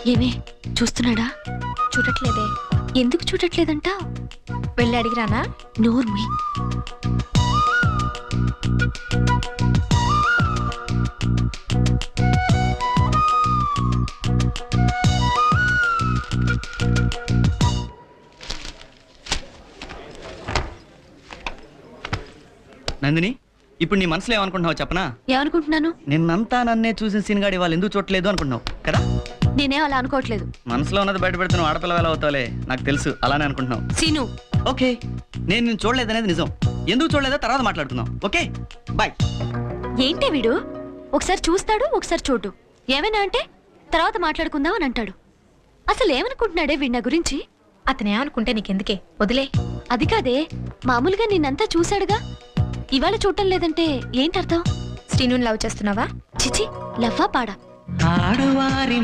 ఏమే చూస్తున్నాడా? చూడట్లేదే. ఎందుకు చూడట్లేదంట? వెళ్ళి అడిగిరానా? నోర్మి. నందిని, ఇప్పుడు నీ మనసులో ఏమనుకుంటున్నావు చెప్పనా? ఏమనుకుంటున్నాను? నిన్నంతా నన్నే చూసిన సీన్గాడి వాళ్ళు ఎందుకు చూడలేదు అనుకుంటున్నావు కదా? నేనే అలా అనుకోవట్లేదు. మనసులో ఉన్నది బయట పెడుతున్నావు, ఆడపిల్ల వేళ అవుతావులే, నాకు తెలుసు. అలానే అనుకుంటున్నావు. సీను, ఓకే, నేను నిన్ను చూడలేదనేది నిజం. ఎందుకు చూడలేదో తర్వాత మాట్లాడుకుందాం. Okay bye. ఏంటి వీడు? ఒకసారి చూస్తాడు, ఒకసారి చూడు. ఏమైనా అంటే తర్వాత మాట్లాడుకుందాం అని అంటాడు. అసలు ఏమనుకుంటున్నాడే వీడి నా గురించి? అతనేమనుకుంటే నీకెందుకే, వదిలే. అది కాదే, మామూలుగా నిన్నంతా చూశాడుగా, ఇవాళ చూడటం లేదంటే ఏంటర్థం? శ్రీనుని లవ్ చేస్తున్నావా? చిచి, లవ్వా పాడా? ఆడవారి